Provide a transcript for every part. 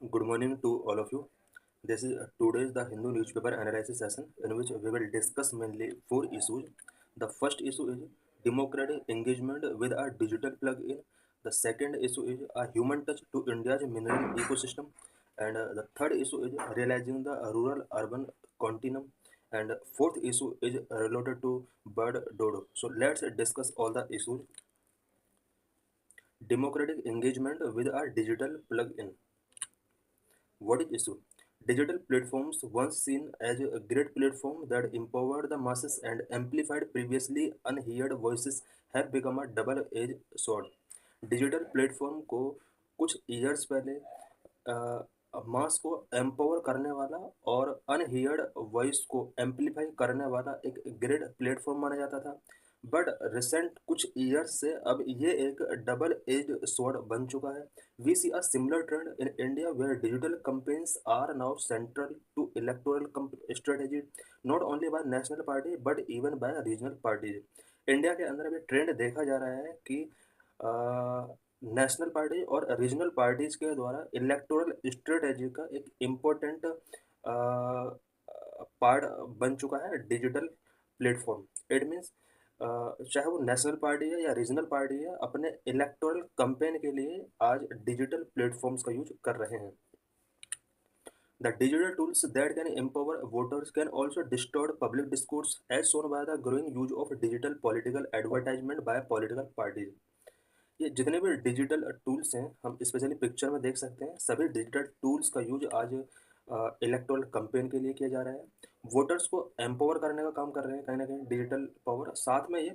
Good morning to all of you. This is today's the Hindu newspaper analysis session in which we will discuss mainly four issues. The first issue is democratic engagement with a digital plug-in. The second issue is a human touch to India's mineral ecosystem. And the third issue is realizing the rural-urban continuum. And fourth issue is related to bird dodo. So let's discuss all the issues. Democratic engagement with a digital plug-in. What is issue? Digital platforms, once seen as a great platform that empowered the masses and amplified previously unheard voices, have become a double-edged sword. Digital platform को कुछ years पहले मास को empower करने वाला और unheard voice को amplify करने वाला एक ग्रेट प्लेटफॉर्म माना जाता था, बट रिसेंट कुछ ईयर्स से अब ये एक डबल एज्ड स्वॉर्ड बन चुका है. We see a similar trend in India where digital campaigns are now central to electoral strategy, not only by national party but even by regional parties. India के अंदर अभी ट्रेंड देखा जा रहा है कि नेशनल पार्टी और रीजनल पार्टीज के द्वारा इलेक्टोरल स्ट्रेटेजी का एक इम्पोर्टेंट पार्ट बन चुका है डिजिटल प्लेटफॉर्म. इट मीन्स चाहे वो नेशनल पार्टी है या रीजनल पार्टी है, अपने इलेक्टोरल कैंपेन के लिए आज डिजिटल प्लेटफॉर्म्स का यूज कर रहे हैं. The digital tools that can empower voters can also distort public discourse, as shown by the growing use of digital political advertisement by political parties. ये जितने भी डिजिटल टूल्स हैं, हम स्पेशली पिक्चर में देख सकते हैं, सभी डिजिटल टूल्स का यूज आज इलेक्टोरल कैंपेन के लिए किया जा रहा है. वोटर्स को एम्पावर करने का काम कर रहे हैं कहीं ना कहीं डिजिटल पावर. साथ में ये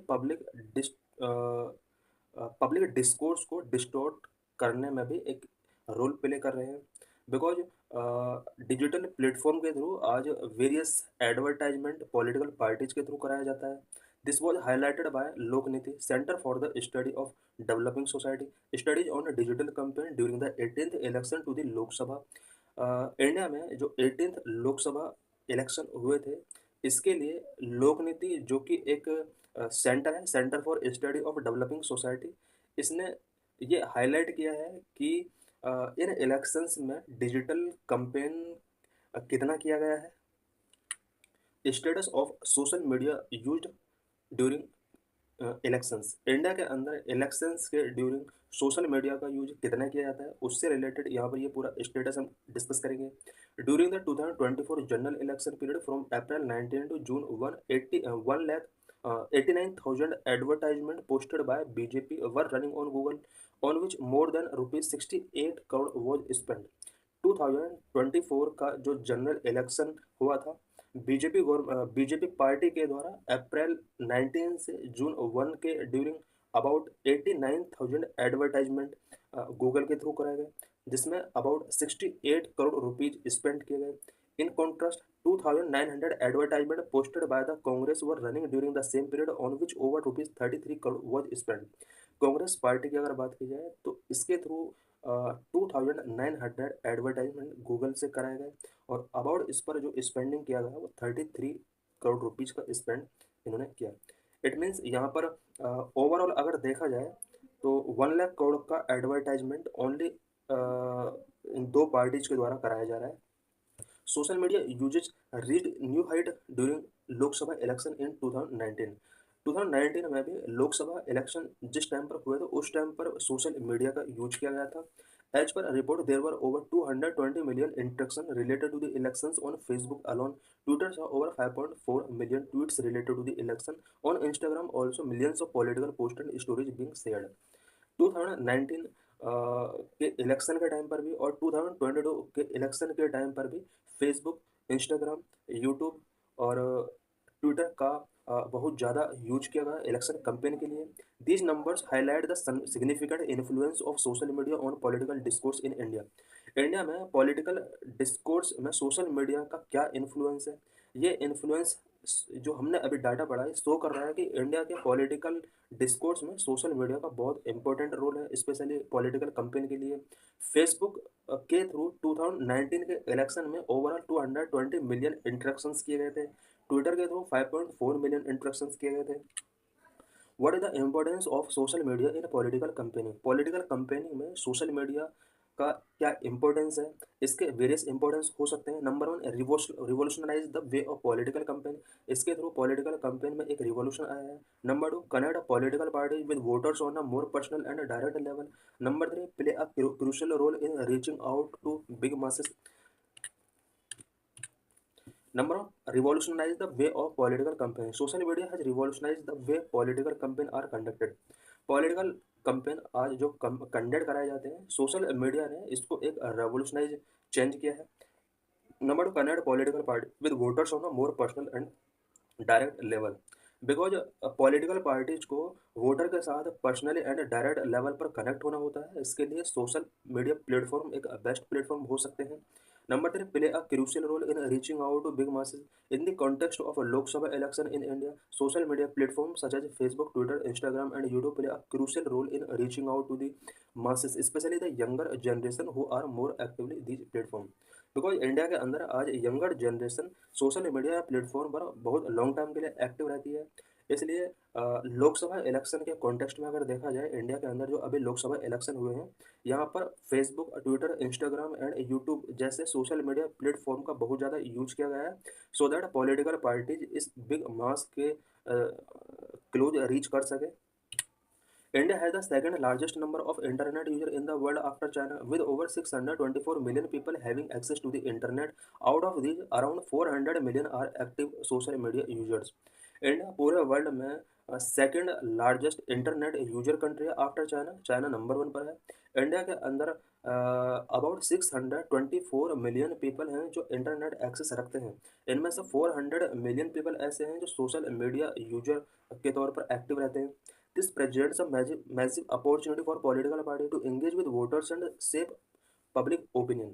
पब्लिक डिस्कोर्स को डिस्टोर्ट करने में भी एक रोल प्ले कर रहे हैं. बिकॉज डिजिटल प्लेटफॉर्म के थ्रू आज वेरियस एडवर्टाइजमेंट पॉलिटिकल पार्टीज के थ्रू कराया जाता है. This was highlighted by Lokniti Center for the Study of Developing Society. Studies on digital campaign during the 18th election to the Lok Sabha. India में जो 18th Lok Sabha election हुए थे, इसके लिए लोकनीति जो कि एक सेंटर है, centre for study of developing society, इसने ये हाईलाइट किया है कि इन इलेक्शंस में डिजिटल कैंपेन कितना किया गया है. Status of social media used during elections. India के अंदर इलेक्शंस के ड्यूरिंग सोशल मीडिया का यूज कितना किया जाता है, उससे रिलेटेड यहाँ पर ये पूरा स्टेटस हम डिस्कस करेंगे. During the 2024 general election period from April 19 to June 189,000 advertisement posted by BJP were running on Google, on which more than ₹68 crore was spend. 2024 का जो जनरल इलेक्शन हुआ था, बीजेपी पार्टी के द्वारा अप्रैल 19 से जून 1 के ड्यूरिंग अबाउट 89,000 एडवर्टाइजमेंट गूगल के through कराए गए, जिसमें अबाउट 68 करोड़ रुपीज स्पेंड किए गए. In contrast 2,900 advertisement posted by the Congress were running during the same period, on which over ₹33 crore was spend. Congress party की अगर बात की जाए तो इसके थ्रू 2,900 एडवर्टाइजमेंट गूगल से कराए गए, और अबाउट इस पर जो स्पेंडिंग किया गया वो 33 करोड़ रुपीज का स्पेंड इन्होंने किया. इट मीन्स यहाँ पर ओवरऑल अगर देखा जाए तो 1 लाख करोड़ का एडवर्टाइजमेंट ओनली इन दो पार्टीज के द्वारा कराया जा रहा है. Social media uses read new height during Lok Sabha election in 2019. 2019 में भी लोकसभा इलेक्शन जिस टाइम पर हुए थे, उस टाइम पर सोशल मीडिया का यूज किया गया था. As per a report, there were over 220 million interactions related to the elections on Facebook alone. Twitter saw over 5.4 million tweets related to the election. On Instagram, also millions of political posts and stories being shared. 2019 के election के time पर भी और 2022 के election के time पर भी Facebook, Instagram, YouTube और ट्विटर का बहुत ज़्यादा यूज किया गया इलेक्शन कैंपेन के लिए. These numbers highlight the significant influence of social media on political discourse in India. India में पॉलिटिकल डिस्कोर्स में सोशल मीडिया का क्या इन्फ्लुएंस है. ये इन्फ्लुएंस जो हमने अभी डाटा पढ़ा है शो कर रहा है कि इंडिया के पॉलिटिकल डिस्कोर्स में सोशल मीडिया का बहुत इंपॉर्टेंट रोल है, स्पेशली पॉलिटिकल कैंपेन के लिए. फेसबुक के थ्रू 2019 के इलेक्शन में ओवरऑल 220 मिलियन इंटरेक्शंस किए गए थे. ट्विटर के थ्रू 5.4 मिलियन इंटरेक्शंस किए गए थे. What is the importance of social media in political campaigning. Political campaigning में सोशल मीडिया का क्या इंपॉर्टेंस है, इसके वेरियस इंपॉर्टेंस हो सकते हैं। Number one, revolutionise the way of political campaign, इसके थ्रू पॉलिटिकल कैंपेन में एक रिवोल्यूशन आया है। Number two, connect political parties with voters on a more personal and direct level. Number three, play a crucial role in reaching out to big masses. Number one, revolutionize the way of political campaign. Social media has revolutionized the way political campaign are conducted. Political campaign आज जो conduct कराए जाते हैं, social media ने इसको एक revolutionise change किया है। Number two, connect political party with voters on a more personal and direct level. Because political parties को वोटर के साथ पर्सनली एंड डायरेक्ट लेवल पर कनेक्ट होना होता है, इसके लिए सोशल मीडिया प्लेटफॉर्म एक बेस्ट प्लेटफॉर्म हो सकते हैं। Number three, play a crucial role in reaching out to big masses. In the context of a Lok Sabha election in India, social media platforms such as Facebook, Twitter, Instagram, and YouTube play a crucial role in reaching out to the masses, especially the younger generation who are more actively these platforms. Because India के अंदर आज younger generation social media platform पर बहुत long time के लिए active रहती है। इसलिए लोकसभा इलेक्शन के कॉन्टेक्स्ट में अगर देखा जाए, इंडिया के अंदर जो अभी लोकसभा इलेक्शन हुए हैं, यहाँ पर Facebook, Twitter, Instagram and YouTube जैसे सोशल मीडिया प्लेटफॉर्म का बहुत ज़्यादा यूज किया गया है, सो दैट पॉलिटिकल पार्टीज इस बिग मास के क्लोज रीच कर सके। India has the second largest number of internet users in the world after China, with over 624 million people having access to the internet. Out of these, around 400 million are active social media users. India पूरे world में second largest internet user country है after China. China number one पर है। India के अंदर about 624 million people हैं जो internet access रखते हैं। इनमें से 400 मिलियन पीपल ऐसे हैं जो सोशल मीडिया यूजर के तौर पर एक्टिव रहते हैं। This presents a massive opportunity for political party to engage with voters and shape public opinion.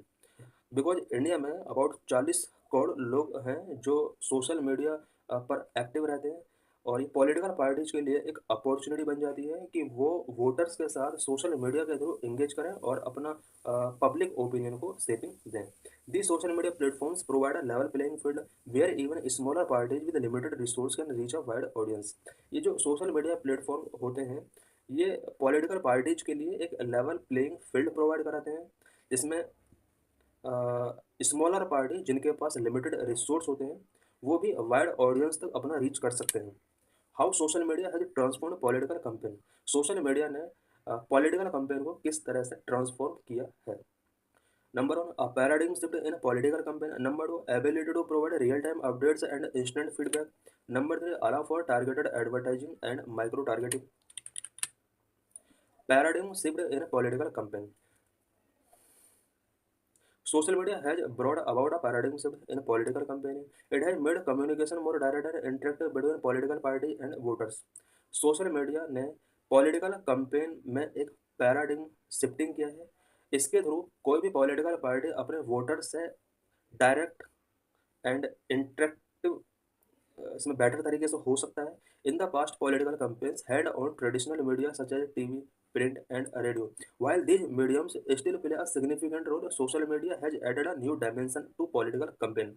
Because India में अबाउट 40 करोड़ लोग हैं जो सोशल मीडिया पर एक्टिव रहते हैं, और ये पॉलिटिकल पार्टीज के लिए एक अपॉर्चुनिटी बन जाती है कि वो वोटर्स के साथ सोशल मीडिया के थ्रू इंगेज करें और अपना पब्लिक ओपिनियन को शेपिंग दें। The social media platforms provide a level playing field where even smaller parties with limited resource can reach a wide audience. ये जो सोशल मीडिया प्लेटफॉर्म होते हैं, ये पॉलिटिकल पार्टीज के लिए एक लेवल प्लेइंग फील्ड प्रोवाइड कराते हैं, जिसमें स्मॉलर पार्टी जिनके पास लिमिटेड रिसोर्स होते हैं वो भी वाइड ऑडियंस तक अपना रीच कर सकते हैं। How social media has transform political campaign. Social media ने पॉलिटिकल कैंपेन को किस तरह से ट्रांसफॉर्म किया है। Number one, a paradigm shift in political campaign. Number two, ability to provide real time updates and instant feedback. Number three, allow for targeted advertising and micro targeting. Paradigm shift in political campaign. Social media has brought about a paradigm shift in political campaigning. It has made communication more direct and interactive between political party and voters. Social media ने political campaign में एक paradigm shifting किया है। इसके through कोई भी political party अपने voter से डायरेक्ट एंड इंटरेक्टिव इसमें बेटर तरीके से हो सकता है। In the past political campaigns had on traditional media such as TV, print and radio. While these mediums still play a significant role, social media has added a new dimension to political campaign.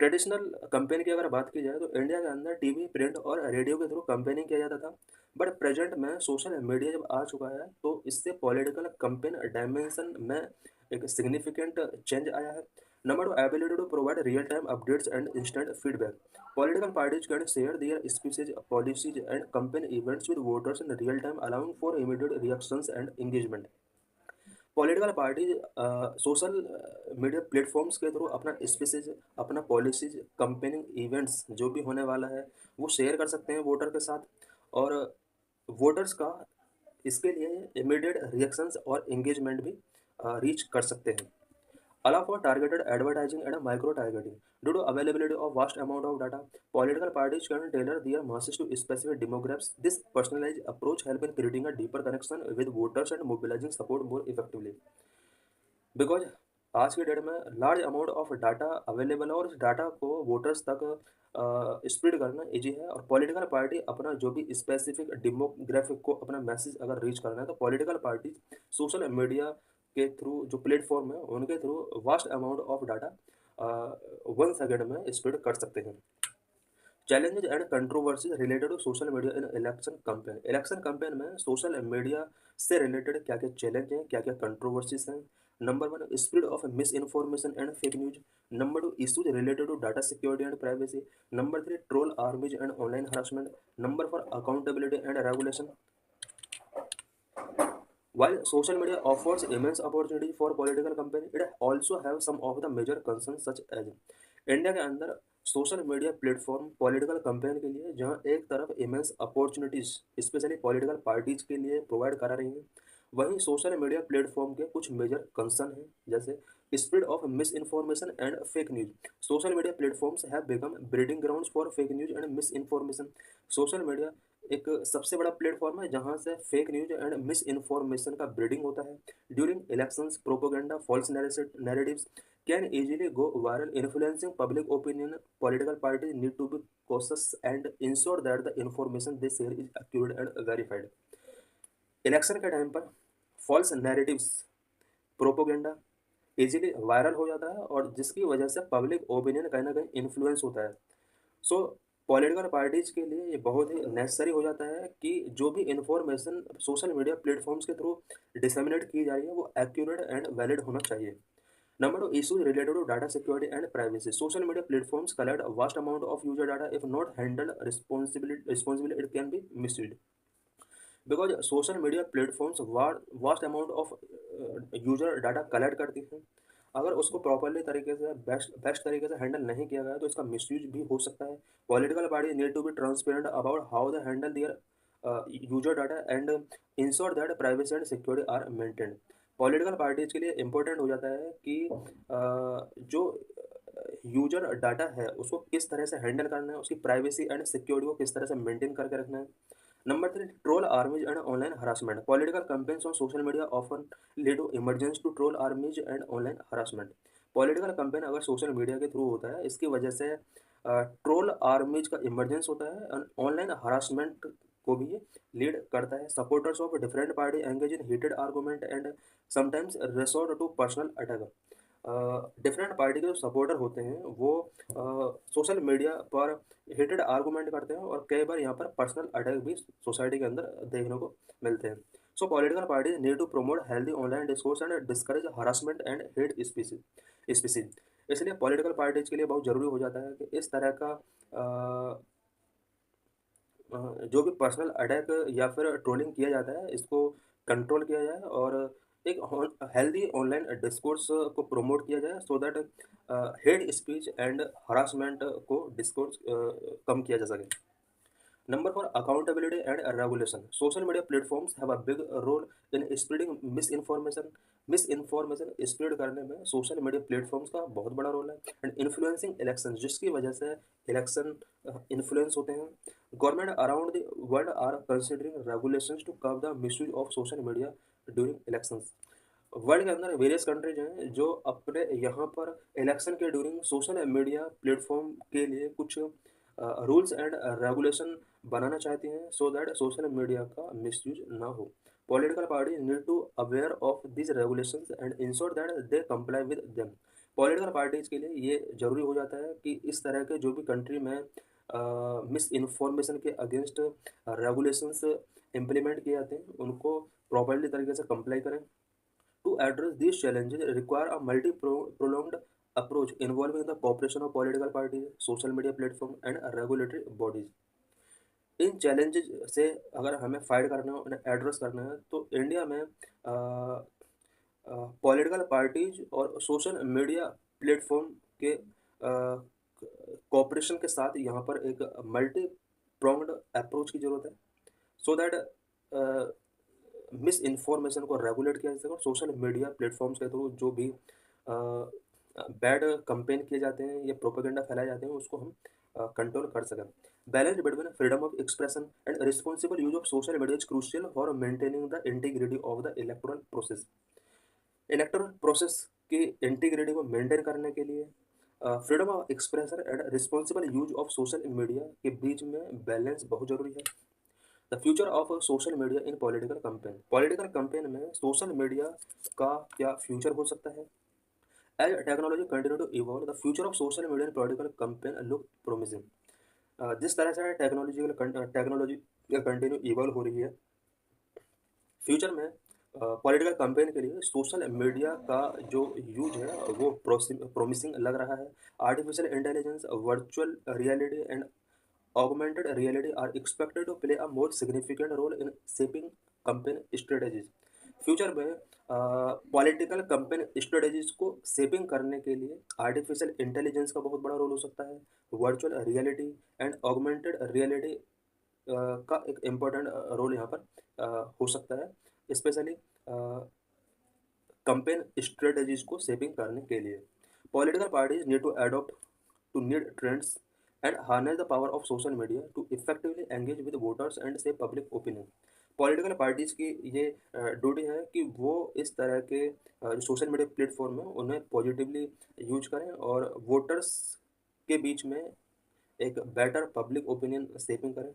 Traditional campaign की अगर बात की जाए तो India के अंदर TV, print और radio के थ्रू कैंपेनिंग किया जाता था, बट प्रेजेंट में सोशल मीडिया जब आ चुका है तो इससे पॉलिटिकल कैंपेन डायमेंशन में एक सिग्निफिकेंट चेंज आया है। Number two, ability to provide real time updates and instant feedback. Political parties can share their speeches, policies, and campaign events with voters in real time, allowing for immediate reactions and engagement. Political parties social media platforms के through अपना speeches, अपना policies, campaigning events जो भी होने वाला है वो share कर सकते हैं वोटर के साथ, और वोटर्स का इसके लिए इमीडिएट रिएक्शंस और इंगेजमेंट भी रीच कर सकते हैं। Allow for targeted advertising and micro targeting. Due to availability of vast amount of data, political parties can tailor their masses to specific demographics. This personalized approach helps in creating a deeper connection with voters and mobilizing support more effectively. Because आज के date में large amount of data available है और इस data को voters तक spread करना easy है, और पॉलिटिकल पार्टी अपना जो भी स्पेसिफिक डेमोग्राफिक को अपना मैसेज अगर रीच करना है तो पॉलिटिकल पार्टी सोशल मीडिया के थ्रू जो प्लेटफॉर्म है उनके through vast amount of data 1 second में स्प्रेड कर सकते हैं। Challenges and controversies related to social media in election campaign. इलेक्शन कैंपेन में सोशल मीडिया से रिलेटेड क्या क्या चैलेंज हैं, क्या क्या कंट्रोवर्सीज हैं। Number one, spread of misinformation and fake news. Number two, issues related to data security and privacy. Number three, troll armies and online harassment. Number four, accountability and regulation. While social media offers immense opportunity for political campaign, it also have some of the major concerns such as India के अंदर social media platform political campaign के लिए जहां एक तरफ immense opportunities specially political parties के लिए provide करा रही हैं, वहीं सोशल मीडिया प्लेटफॉर्म के कुछ मेजर कंसर्न हैं, जैसे spread of misinformation and fake news. Social media platforms have become breeding grounds for fake news and misinformation. Social media एक सबसे बड़ा प्लेटफॉर्म है जहां से fake news and misinformation का ब्रीडिंग होता है। During elections propaganda false narratives can easily go viral, influencing public opinion. Political parties need to be cautious and ensure that the information they share is accurate and verified. Election के time पर false narratives propaganda easily viral हो जाता है और जिसकी वजह से public opinion कहीं ना कहीं इन्फ्लुएंस होता है। सो पॉलिटिकल पार्टीज के लिए ये बहुत ही नेसेसरी हो जाता है कि जो भी इंफॉर्मेशन सोशल मीडिया प्लेटफॉर्म्स के थ्रू डिसमिनेट की जा रही है वो एक्यूरेट एंड वैलिड होना चाहिए। Number two, issues related to data security and privacy. Social media platforms collect a vast amount of user data. If not handled responsibly, it can be misused. Because social media platforms vast amount of user data collect करती हैं, अगर उसको properly तरीके से best तरीके से handle नहीं किया गया तो इसका मिसयूज भी हो सकता है। Political party need to be transparent about how they handle their user data and ensure that privacy and security are maintained. Political parties के लिए इम्पोर्टेंट हो जाता है कि जो यूजर डाटा है उसको किस तरह से हैंडल करना है, उसकी प्राइवेसी एंड सिक्योरिटी को किस तरह से मेंटेन करके रखना है। Number three, troll armies and online harassment. Political campaigns on social media often lead to emergence to troll armies and online harassment. Political campaign अगर सोशल मीडिया के थ्रू होता है, इसकी वजह से ट्रोल आर्मीज का इमरजेंस होता है, ऑनलाइन हरासमेंट को भी लीड करता है। Supporters of different party engage in heated argument and sometimes resort to personal attack. Different party के जो सपोर्टर होते हैं वो सोशल मीडिया पर हेटेड आर्गूमेंट करते हैं और कई बार यहाँ पर पर्सनल अटैक भी सोसाइटी के अंदर देखने को मिलते हैं। So political party need to promote healthy online discourse and discourage harassment and hate speeches. इसलिए पॉलिटिकल पार्टीज के लिए बहुत ज़रूरी हो जाता है कि इस तरह का जो भी पर्सनल अटैक या फिर ट्रोलिंग किया जाता है इसको कंट्रोल किया जाए और एक हेल्दी ऑनलाइन डिस्कोर्स को प्रमोट किया जाए so that hate speech and harassment को डिस्कोर्स कम किया जा सके। Number four, accountability and regulation. Social media platforms have a big role in spreading misinformation. Misinformation spread करने में सोशल मीडिया प्लेटफॉर्म्स का बहुत बड़ा रोल है एंड इन्फ्लुएंसिंग इलेक्शन, जिसकी वजह से इलेक्शन इन्फ्लुएंस होते हैं। Government around the world are considering regulations to curb the misuse of social media during elections. World के अंदर वेरियस कंट्रीज हैं जो अपने यहाँ पर इलेक्शन के ड्यूरिंग सोशल मीडिया प्लेटफॉर्म के लिए कुछ रूल्स एंड रेगुलेशन बनाना चाहती हैं सो दैट सोशल मीडिया का मिसयूज ना हो। Political party need to aware of this regulations and ensure that they comply with them. Political parties के लिए ये जरूरी हो जाता है कि इस तरह के जो भी कंट्री में मिस इन्फॉर्मेशन के अगेंस्ट रेगुलेशंस इम्प्लीमेंट किए जाते हैं उनको प्रॉपरली तरीके से कंप्लाई करें। To address these challenges require a multi-pronged approach involving the cooperation of political parties, social media platforms, and regulatory bodies. In challenges से अगर हमें फाइट करना है उन्हें एड्रेस करना है तो इंडिया में पॉलिटिकल पार्टीज और सोशल मीडिया प्लेटफॉर्म के कोऑपरेशन के साथ यहाँ पर एक मल्टी प्रोंग्ड अप्रोच की ज़रूरत है सो दैट मिस इन्फॉर्मेशन को रेगुलेट किया जा सके और सोशल मीडिया प्लेटफॉर्म्स के थ्रू जो भी बैड कंपेन किए जाते हैं या प्रोपेगेंडा फैलाए जाते हैं उसको हम कंट्रोल कर सकें। Balance between freedom of expression and responsible use of social media is crucial for maintaining the integrity of the electoral process. Electoral process की इंटीग्रिटी को मेंटेन करने के लिए freedom of expression and responsible use of social media के बीच में balance बहुत जरूरी है। The future of social media in political campaign. Political campaign में सोशल मीडिया का क्या फ्यूचर हो सकता है? As technology continue to evolve the future of social media in political campaign look promising. जिस तरह से टेक्नोलॉजी कंटिन्यू इवॉल्व हो रही है, फ्यूचर में पॉलिटिकल कैंपेन के लिए सोशल मीडिया का जो यूज है वो प्रोमिसिंग लग रहा है। Artificial intelligence, virtual reality and augmented reality are expected to play a more significant role in shaping campaign strategies। Future में पॉलिटिकल कैंपेन स्ट्रेटजीज को शेपिंग करने के लिए आर्टिफिशियल इंटेलिजेंस का बहुत बड़ा रोल हो सकता है। Virtual reality and augmented reality का एक इम्पोर्टेंट रोल यहाँ पर हो सकता है, स्पेशली कैंपेन स्ट्रेटजीज को शेपिंग करने के लिए। Political parties need to adopt to need trends and harness the power of social media to effectively engage with voters and से पब्लिक ओपिनियन। पॉलिटिकल पार्टीज की ये ड्यूटी है कि वो इस तरह के जो सोशल मीडिया प्लेटफॉर्म है उन्हें पॉजिटिवली यूज करें और वोटर्स के बीच में एक बेटर पब्लिक ओपिनियन शेपिंग करें।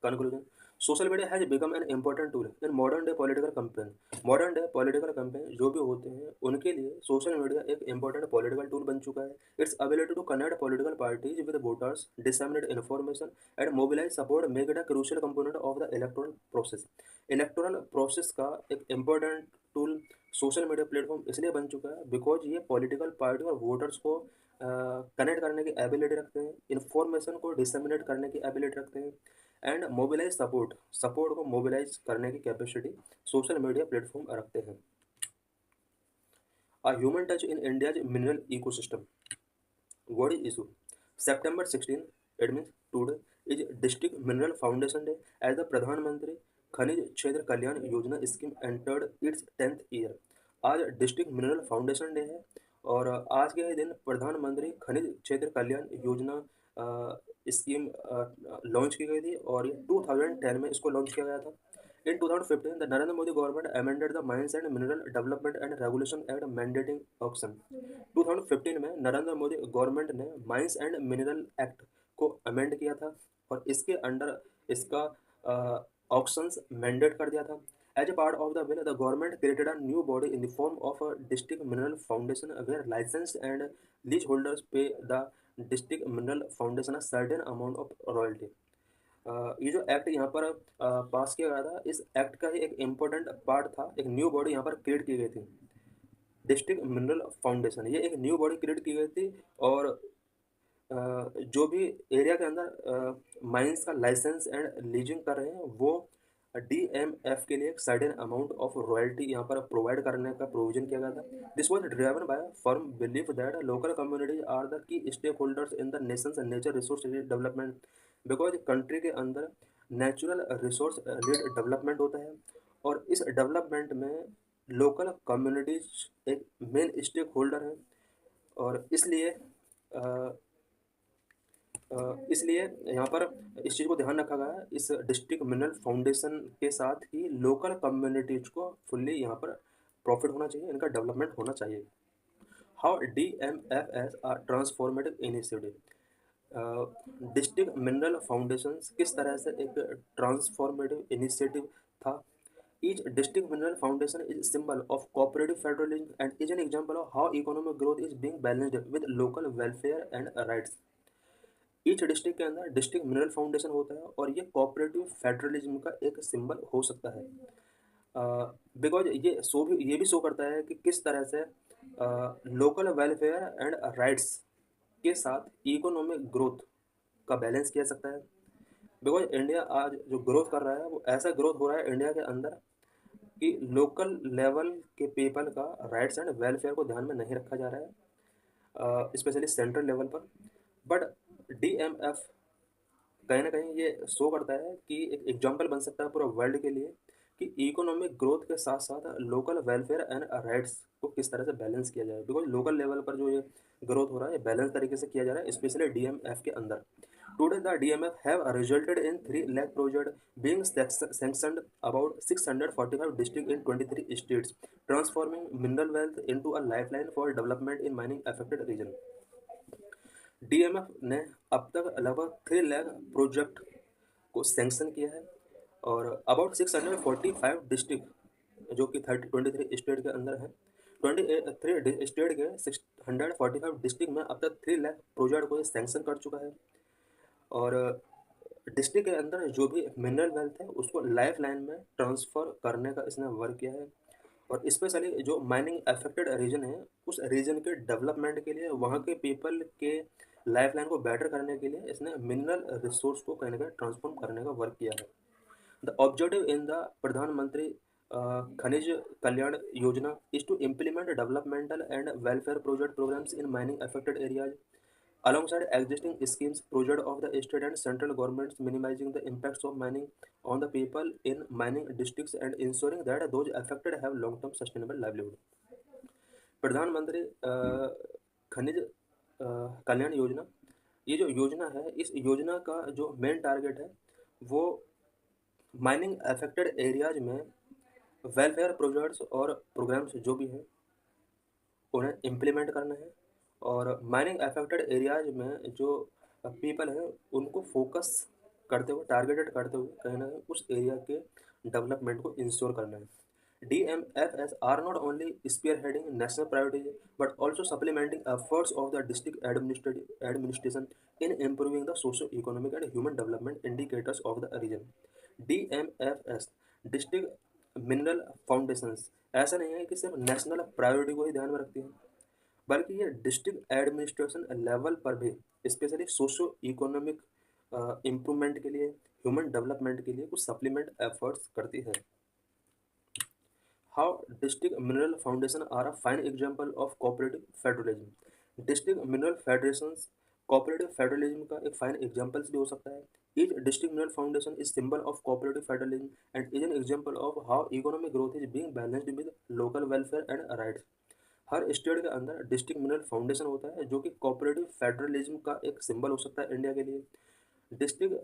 Conclusion: Social media has become an important tool in modern day political campaign। Modern day political campaign जो भी होते हैं उनके लिए सोशल मीडिया एक इंपॉर्टेंट पॉलिटिकल टूल बन चुका है। Its ability to connect political parties with voters, disseminate information and mobilise support make it a crucial component of the electoral process. Electoral process का एक important tool social media platform इसलिए बन चुका है because ये पॉलिटिकल पार्टी और voters को connect करने की एबिलिटी रखते हैं, इन्फॉर्मेशन को डिसमिनेट करने की एबिलिटी रखते हैं एंड मोबिलाइज सपोर्ट को मोबिलाइज करने की कैपेसिटी सोशल मीडिया प्लेटफॉर्म रखते हैं। A human touch in India's mineral ecosystem। What is issue? September 16, it means today, is District Mineral Foundation Day as the Pradhan Mantri खनिज क्षेत्र Kalyan Yojana scheme entered it's 10th year. आज district mineral foundation day है और आज के ही दिन प्रधानमंत्री खनिज क्षेत्र कल्याण योजना स्कीम लॉन्च की गई थी और ये 2010 में इसको लॉन्च किया गया था। In 2015, the Narendra Modi government amended the Mines and Mineral Development and Regulation Act mandating auction। 2015 में नरेंद्र मोदी गवर्नमेंट ने माइंस एंड मिनरल एक्ट को अमेंड किया था और इसके अंडर इसका ऑक्शंस मैंडेट कर दिया था। As a part of the bill, the government created a new body in the form of a district mineral foundation where licence and lease holders pay the district mineral foundation a certain amount of royalty. ये जो act यहाँ पर पास किया गया था, इस act का ही एक इम्पोर्टेंट पार्ट था, एक न्यू बॉडी यहाँ पर क्रिएट की गई थी, डिस्ट्रिक्ट मिनरल फाउंडेशन। ये एक न्यू बॉडी क्रिएट की गई थी और जो भी एरिया के अंदर माइंस का लाइसेंस एंड लीजिंग कर रहे हैं वो डीएमएफ के लिए एक सर्टेन अमाउंट ऑफ रॉयल्टी यहाँ पर प्रोवाइड करने का प्रोविजन किया गया था। This was driven by firm believe that local communities are the key stake holders in the Nations nature resource development. Because country के अंदर नेचुरल रिसोर्स डेवलपमेंट होता है और इस डेवलपमेंट में लोकल कम्युनिटीज एक मेन स्टेक होल्डर हैं और इसलिए यहाँ पर इस चीज़ को ध्यान रखा गया है। इस डिस्ट्रिक्ट मिनरल फाउंडेशन के साथ ही लोकल कम्युनिटीज को फुल्ली यहाँ पर प्रॉफिट होना चाहिए, इनका डेवलपमेंट होना चाहिए। How DMFS are transformative initiative. District mineral foundation किस तरह से एक ट्रांसफॉर्मेटिव इनिशिएटिव था। Each district mineral foundation is a symbol of cooperative federalism and is an example of how economic growth is being balanced with local welfare and rights। Each district के अंदर district mineral foundation होता है और ये cooperative federalism का एक symbol हो सकता है बिकॉज ये भी शो करता है कि किस तरह से लोकल वेलफेयर एंड राइट्स के साथ इकोनॉमिक ग्रोथ का बैलेंस किया सकता है। बिकॉज इंडिया आज जो ग्रोथ कर रहा है वो ऐसा ग्रोथ हो रहा है इंडिया के अंदर कि लोकल लेवल के पीपल का राइट्स एंड वेलफेयर को ध्यान में नहीं रखा जा रहा है, स्पेशली सेंट्रल लेवल पर। बट DMF कहीं ना कहीं ये शो करता है कि एक एग्जाम्पल बन सकता है पूरा वर्ल्ड के लिए कि इकोनॉमिक ग्रोथ के साथ साथ लोकल वेलफेयर एंड राइट्स को किस तरह से बैलेंस किया जाए। बिकॉज लोकल लेवल पर जो ये ग्रोथ हो रहा है ये बैलेंस तरीके से किया जा रहा है, स्पेशली DMF के अंदर। Today, the DMF have resulted in 3 lakh project being sanctioned about 645 districts in 23 states, transforming mineral wealth into a lifeline for development in mining affected region। DMF ने अब तक लगभग 3 लाख प्रोजेक्ट को सैंक्शन किया है और अबाउट 645 डिस्ट्रिक्ट जो कि 23 स्टेट के अंदर है, 23 स्टेट के 645 डिस्ट्रिक्ट में अब तक 3 लाख प्रोजेक्ट को सैंक्शन कर चुका है। और डिस्ट्रिक्ट के अंदर जो भी मिनरल वेल्थ है उसको लाइफ लाइन में ट्रांसफ़र करने का इसने वर्क किया है। और स्पेशली जो माइनिंग अफेक्टेड रीजन है उस रीजन के डेवलपमेंट के लिए, वहाँ के पीपल के लाइफ लाइन को बेटर करने के लिए इसने मिनरल रिसोर्स को कहीं ना कहीं ट्रांसफॉर्म करने का वर्क किया है। द ऑब्जेक्टिव इन द प्रधानमंत्री Khanij Kalyan Yojana is to implement developmental and welfare project programmes in mining affected areas alongside existing schemes project of the state and central governments, minimizing the impacts of mining on the people in mining districts and ensuring that those affected have long-term sustainable livelihood। प्रधानमंत्री खनिज कल्याण योजना, ये जो योजना है इस योजना का जो मेन टारगेट है वो माइनिंग अफेक्टेड एरियाज में वेलफेयर प्रोजेक्ट्स और प्रोग्राम्स जो भी हैं उन्हें इम्प्लीमेंट करना है। और माइनिंग अफेक्टेड एरियाज में जो पीपल हैं उनको फोकस करते हुए, टारगेटेड करते हुए कहीं ना कहीं उस एरिया के डेवलपमेंट को इंश्योर करना है। DMFS are not only spearheading national priorities but also supplementing efforts of the district administration in improving the socio-economic and human development indicators of the region। DMFS district mineral foundations ऐसा नहीं है कि सिर्फ national priority को ही ध्यान में रखती है, बल्कि ये डिस्ट्रिक्ट एडमिनिस्ट्रेशन लेवल पर भी स्पेशली सोशो इकोनॉमिक इम्प्रूवमेंट के लिए, ह्यूमन डेवलपमेंट के लिए कुछ सप्लीमेंट एफर्ट्स करती है। How district mineral foundation are a fine example of cooperative federalism. District mineral federations cooperative federalism का एक फाइन एग्जाम्पल्स भी हो सकता है। Each district mineral foundation is symbol of cooperative federalism and is an example of how economic growth is being balanced with local welfare and rights. हर state के अंदर district mineral foundation होता है जो कि कोऑपरेटिव फेडरलिज्म का एक symbol हो सकता है इंडिया के लिए। डिस्ट्रिक्ट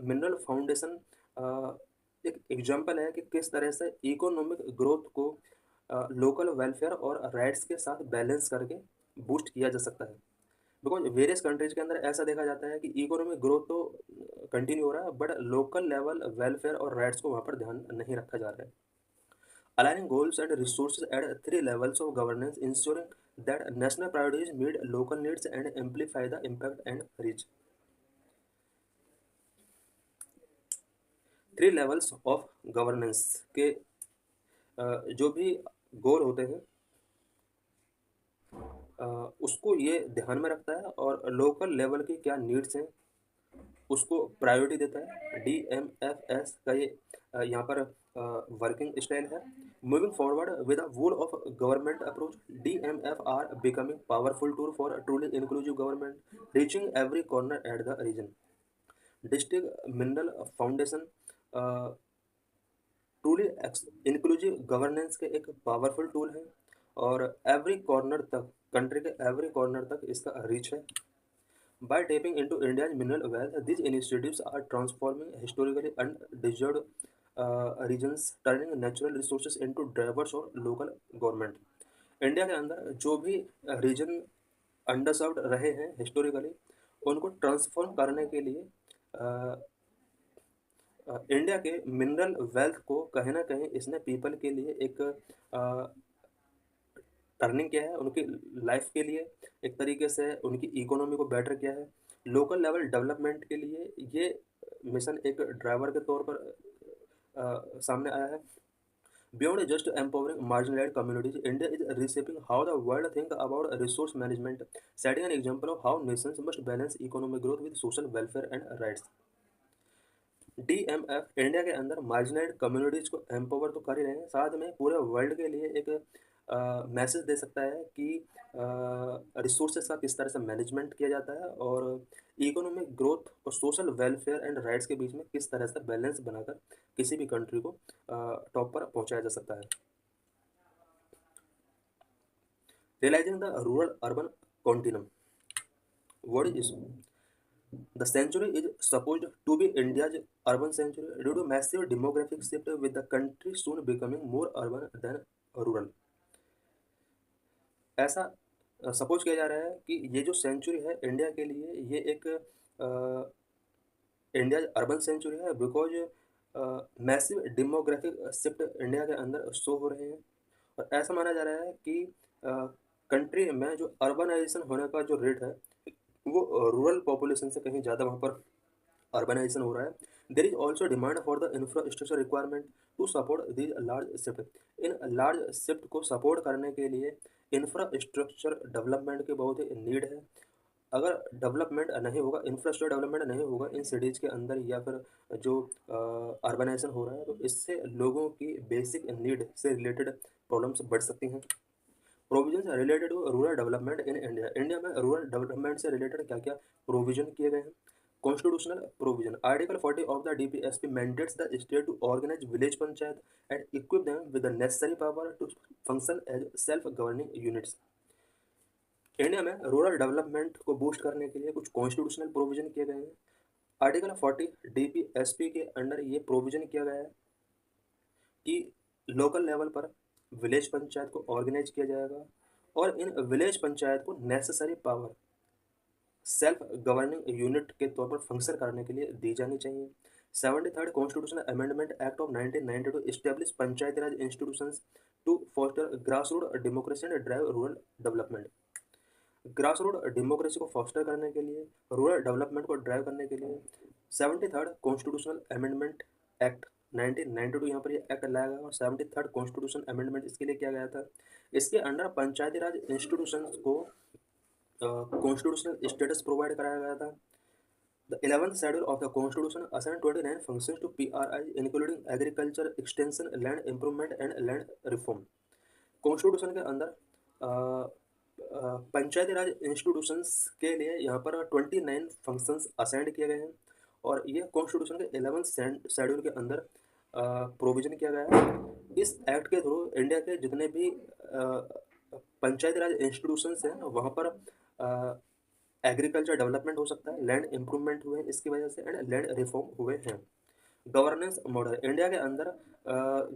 मिनरल फाउंडेशन एक एग्जांपल है कि किस तरह से इकोनॉमिक ग्रोथ को लोकल वेलफेयर और राइट्स के साथ बैलेंस करके बूस्ट किया जा सकता है। बिकॉज वेरियस कंट्रीज के अंदर ऐसा देखा जाता है कि इकोनॉमिक ग्रोथ तो कंटिन्यू हो रहा है बट लोकल लेवल वेलफेयर और राइट्स को वहाँ पर ध्यान नहीं रखा जा रहा है। Aligning goals and resources at three levels of governance, ensuring that national priorities meet local needs and amplify the impact and reach। Three levels of governance के जो भी गोल होते हैं उसको ये ध्यान में रखता है और लोकल लेवल की क्या नीड्स हैं उसको प्रायोरिटी देता है। DMFS का ये यहाँ पर वर्किंग स्टाइल है। Moving forward with a whole of government approach, DMF are becoming powerful tool for truly inclusive government reaching every corner at the region. District mineral foundation truly inclusive governance के एक powerful tool है और every corner तक, country के every corner तक इसका reach है। By tapping into India's mineral wealth, these initiatives are transforming historically undeserved regions, turning natural resources into drivers और local government। इंडिया के अंदर जो भी रीजन अंडरसर्व्ड रहे हैं हिस्टोरिकली उनको ट्रांसफॉर्म करने के लिए इंडिया के मिनरल वेल्थ को कहीं ना कहीं इसने पीपल के लिए एक टर्निंग किया है, उनकी लाइफ के लिए एक तरीके से उनकी इकोनॉमी को बेटर किया है। लोकल लेवल डेवलपमेंट के लिए ये मिशन एक ड्राइवर के तौर पर सामने आया है। Beyond just empowering marginalised communities, India is reshaping how the world think about resource management, setting an example of how nations must balance economic growth with social welfare and rights. DMF India के अंदर मार्जिनाइज्ड communities को empower तो कर ही रहे हैं, साथ में पूरे वर्ल्ड के लिए एक मैसेज दे सकता है कि रिसोर्सेज का किस तरह से मैनेजमेंट किया जाता है और इकोनॉमिक ग्रोथ और सोशल वेलफेयर एंड राइट्स के बीच में किस तरह से बैलेंस बनाकर किसी भी कंट्री को टॉप पर पहुंचाया जा सकता है। Realising the rural urban continuum, what is the century is supposed to be India's urban century due to massive demographic shift with the country soon becoming more urban than rural। ऐसा suppose किया जा रहा है कि ये जो century है India के लिए ये एक इंडिया अर्बन सेंचुरी है because massive demographic shift India के अंदर शो हो रहे हैं और ऐसा माना जा रहा है कि कंट्री में जो अर्बनाइजेशन होने का जो रेट है वो रूरल पॉपुलेशन से कहीं ज़्यादा वहाँ पर अर्बनाइजेशन हो रहा है, there is also demand for the infrastructure requirement to support this large shift. इन लार्ज शिफ्ट को सपोर्ट करने के लिए इंफ्रास्ट्रक्चर डेवलपमेंट की बहुत ही नीड है। अगर डेवलपमेंट नहीं होगा, इंफ्रास्ट्रक्चर डेवलपमेंट नहीं होगा इन सिटीज़ के अंदर या फिर जो अर्बनाइजेशन हो रहा है, तो इससे लोगों की बेसिक नीड से रिलेटेड प्रॉब्लम्स बढ़ सकती हैं। Provision related to rural development in India. India में रूरल डेवलपमेंट से रिलेटेड क्या क्या प्रोविजन किए गए हैं? Constitutional provision, article 40 of the DPSP mandates the state to organise village panchayat and equip them with the necessary power to function as self governing units. India में rural development को boost करने के लिए कुछ कॉन्स्टिट्यूशनल प्रोविजन किए गए हैं। Article 40 DPSP के अंडर ये प्रोविजन किया गया है कि लोकल लेवल पर विलेज पंचायत को ऑर्गेनाइज किया जाएगा और इन विलेज पंचायत को necessary power self governing unit के तौर पर फंक्शन करने के लिए दी जानी चाहिए। 73rd constitutional amendment act of 1992 establish panchayati raj institutions to foster grass root democracy and drive rural development. Grass root democracy को फोस्टर करने के लिए, रूरल डेवलपमेंट को ड्राइव करने के लिए 73rd कॉन्स्टिट्यूशनल अमेंडमेंट एक्ट 1992 यहाँ पर ये एक्ट लाया गया और 73rd कॉन्स्टिट्यूशन अमेंडमेंट इसके लिए किया गया था। इसके अंडर पंचायती राज इंस्टीट्यूशंस को कॉन्स्टिट्यूशनल स्टेटस प्रोवाइड कराया गया था। The 11th schedule of the constitution assign 29 functions to PRI including agriculture extension, land improvement and land reform. Constitution के अंदर पंचायती राज इंस्टीट्यूशंस के लिए यहाँ पर 29 फंक्शंस असाइंड किए गए हैं और ये कॉन्स्टिट्यूशन के 11th शेड्यूल के अंदर प्रोविजन किया गया है। इस एक्ट के थ्रू इंडिया के जितने भी पंचायती राज इंस्टीट्यूशंस हैं वहाँ पर एग्रीकल्चर डेवलपमेंट हो सकता है, लैंड इंप्रूवमेंट हुए हैं इसकी वजह से एंड लैंड रिफॉर्म हुए हैं। गवर्नेंस मॉडल, इंडिया के अंदर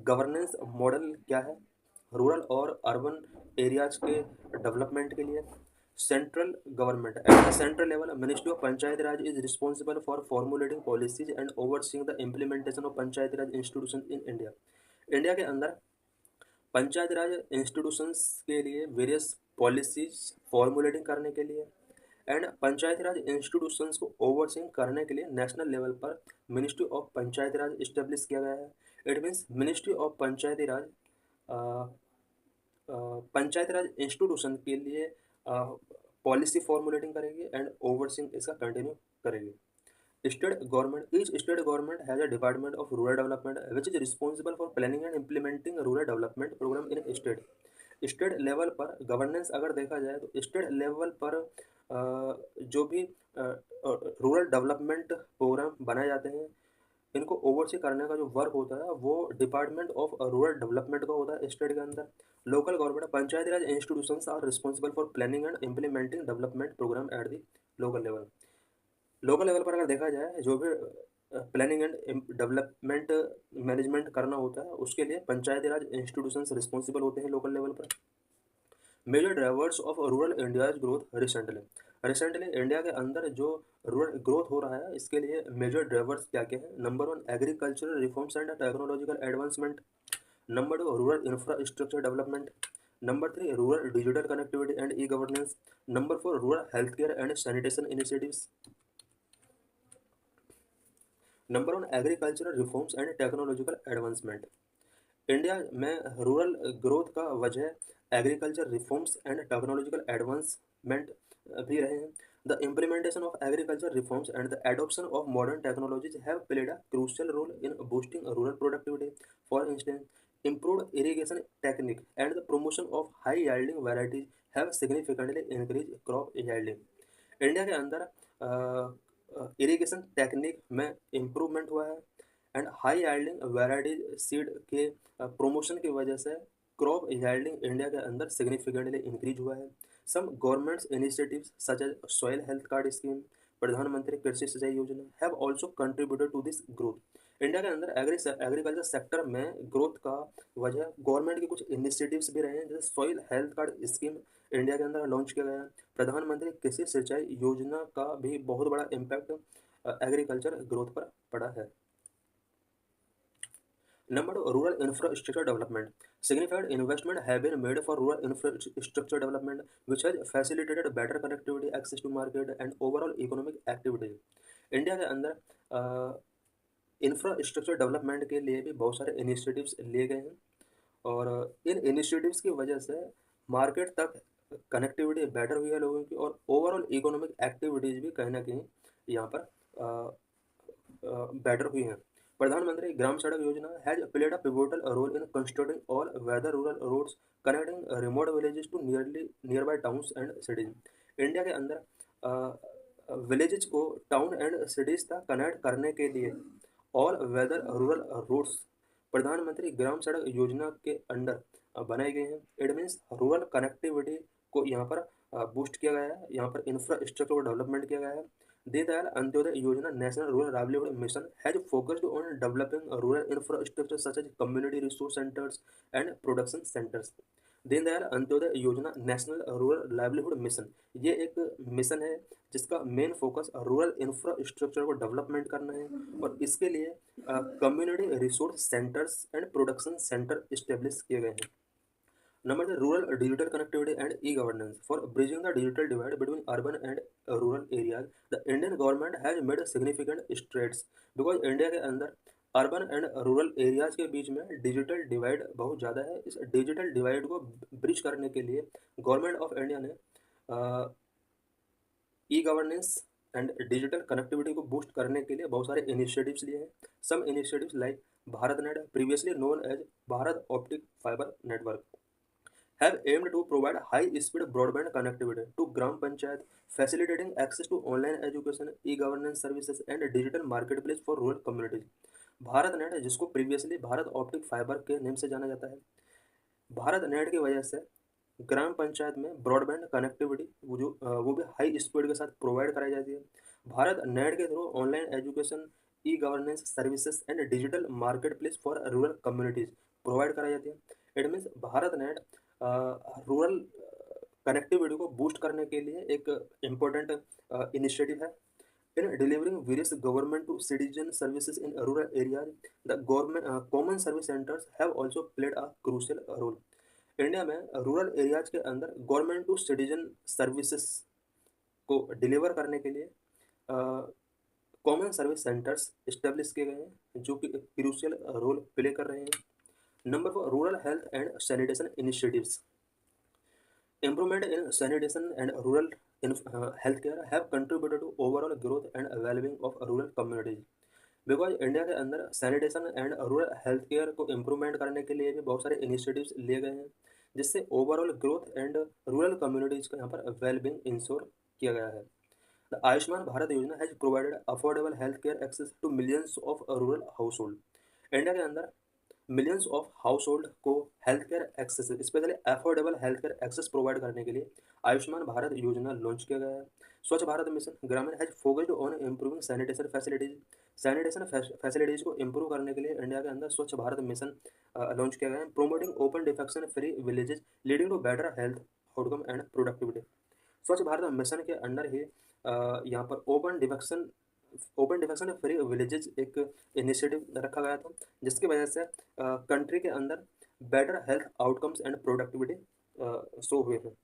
गवर्नेंस मॉडल क्या है? रूरल और अर्बन एरियाज के डेवलपमेंट के लिए central government at the central level ministry of panchayati Raj is responsible for formulating policies and overseeing the implementation of panchayati raj institution in India. India के अंदर पंचायती राज इंस्टीट्यूशंस के लिए वेरियस पॉलिसीज फॉर्मुलेटिंग करने के लिए एंड पंचायती राज इंस्टीट्यूशंस को ओवरसीइंग करने के लिए नेशनल लेवल पर ministry of panchayati raj establish किया गया है। It means ministry of panchayati raj panchayati raj institution के लिए पॉलिसी फॉर्मुलेटिंग करेगी एंड ओवरसीइंग इसका कंटिन्यू करेगी। State government, each state government has a department of rural development which is responsible for planning and implementing rural development programme in state. State level पर governance अगर देखा जाए तो state level पर जो भी रूरल डेवलपमेंट प्रोग्राम बनाए जाते हैं इनको ओवरसी करने का जो वर्क होता है वो डिपार्टमेंट ऑफ रूरल डेवलपमेंट का होता है स्टेट के अंदर। Local government, panchayati raj institutions are responsible for planning and implementing development programme at the local level. Local level पर अगर देखा जाए जो भी प्लानिंग एंड डेवलपमेंट मैनेजमेंट करना होता है उसके लिए पंचायती राज इंस्टीट्यूशंस रिस्पॉन्सिबल होते हैं लोकल लेवल पर। Major drivers of rural India's growth recently India के अंदर जो रूरल ग्रोथ हो रहा है इसके लिए मेजर ड्राइवर्स क्या क्या है? Number 1 agricultural reforms and technological advancement. Number 2 rural infrastructure development. Number 3 rural digital connectivity and e governance. Number 4 rural health care and sanitation initiatives. Number 1 agricultural reforms and technological advancement. India में rural growth का वजह agriculture reforms and technological advancement भी रहे हैं। The implementation of agriculture reforms and the adoption of modern technologies have played a crucial role in boosting rural productivity. For instance, improved irrigation technique and the promotion of high yielding varieties have significantly increased crop yielding। India के अंदर irrigation technique में improvement हुआ है and high याइल्डिंग varieties seed के promotion की वजह से crop याइल्डिंग India के अंदर सिग्निफिकेंटली इंक्रीज हुआ है। सम governments initiatives such as soil health card scheme, प्रधानमंत्री कृषि सिंचाई योजना have also contributed to this growth. India के अंदर एग्रीकल्चर सेक्टर में ग्रोथ का वजह गवर्नमेंट के कुछ इनिशिएटिव्स भी रहे हैं जैसे soil health card scheme India के अंदर लॉन्च किया गया है। प्रधानमंत्री कृषि सिंचाई योजना का भी बहुत बड़ा इम्पैक्ट एग्रीकल्चर ग्रोथ पर पड़ा है। Number 2, rural infrastructure development. Significant investment have been made for rural infrastructure development, which has facilitated better connectivity, access to market, and overall economic activity. India के अंदर इंफ्रास्ट्रक्चर डेवलपमेंट के लिए भी बहुत सारे इनिशिएटिव्स लिए गए हैं, और इन इनिशिएटिव्स की वजह से मार्केट तक कनेक्टिविटी बेटर हुई है लोगों की, और ओवरऑल इकोनॉमिक एक्टिविटीज़ भी कहीं न कहीं यहाँ पर बेटर हुई हैं। प्रधानमंत्री Gram Sadak Yojana has played a pivotal role in constructing all weather rural roads connecting remote villages to nearby towns and cities. India के अंदर विलेजेस को टाउन एंड सिटीज तक कनेक्ट करने के लिए ऑल वेदर रूरल रोड्स प्रधानमंत्री ग्राम सड़क योजना के अंडर बनाए गए हैं। इट मीन्स रूरल कनेक्टिविटी को यहाँ पर बूस्ट किया गया है, यहाँ पर इंफ्रास्ट्रक्चर को डेवलपमेंट किया गया है। Deendayal Antyodaya Yojana national rural livelihood mission has focused on developing rural infrastructure such as community resource centres and production centres. Deendayal Antyodaya Yojana national rural livelihood mission, ये एक मिशन है जिसका मेन फोकस रूरल इंफ्रास्ट्रक्चर को डेवलपमेंट करना है, और इसके लिए community resource centres and production centre establish किए गए हैं। Number the rural digital connectivity and e-governance. For bridging the digital divide between urban and rural areas, the Indian government has made significant strides. Because India के अंदर urban and rural areas के बीच में digital divide बहुत ज़्यादा है। इस digital divide को bridge करने के लिए गवर्नमेंट ऑफ इंडिया ने e governance and digital connectivity को बूस्ट करने के लिए बहुत सारे इनिशिएटिव्स लिए हैं। Some initiatives like Bharat net, previously known as Bharat optic fibre network, have aimed to provide high-speed broadband connectivity to Gram Panchayat, facilitating access to online education, e-governance services, and digital marketplace for rural communities. Bharat net, जिसको previously Bharat optic fibre के name से जाना जाता है, Bharat net की वजह से ग्राम पंचायत में ब्रॉडबैंड कनेक्टिविटी वो भी हाई स्पीड के साथ प्रोवाइड कराई जाती है। भारत नेट के through online education, e governance services and digital market place for rural communities provide कराई जाती है। It means Bharat net rural connectivity को बूस्ट करने के लिए एक इम्पोर्टेंट इनिशिएटिव है। In delivering various government to citizen services in rural areas, the government common service centers have also played a crucial role. India में रूरल एरियाज के अंदर government to citizen services को deliver करने के लिए common service centres establish किए गए हैं, जो कि क्रूशियल रोल प्ले कर रहे हैं। Number 4, rural health and sanitation initiatives. Improvement in sanitation and rural healthcare have contributed to overall growth and well-being of rural communities. Because India के अंदर sanitation and rural health care को improvement करने के लिए भी बहुत सारे इनिशिएटिव्स लिए गए हैं, जिससे overall growth and rural communities को यहाँ पर वेलबींग इंश्योर किया गया है। The Ayushman Bharat Yojana has provided affordable health care access to millions of rural household. India के अंदर मिलियंस ऑफ हाउस होल्ड को health care access, specially affordable health care access provide करने के लिए आयुष्मान भारत योजना लॉन्च किया गया है। स्वच्छ भारत मिशन ग्रामीण has focused on improving sanitation facilities. Sanitation facilities को इम्प्रूव करने के लिए इंडिया के अंदर स्वच्छ भारत मिशन लॉन्च किया गया है। Promoting open defection free villages leading to better health outcome and productivity. Swachh Bharat mission के अंडर ही यहाँ पर ओपन डिफेक्शन फ्री विलेजेस एक इनिशिएटिव रखा गया था, जिसकी वजह से कंट्री के अंदर better health outcomes and productivity show हुए हैं।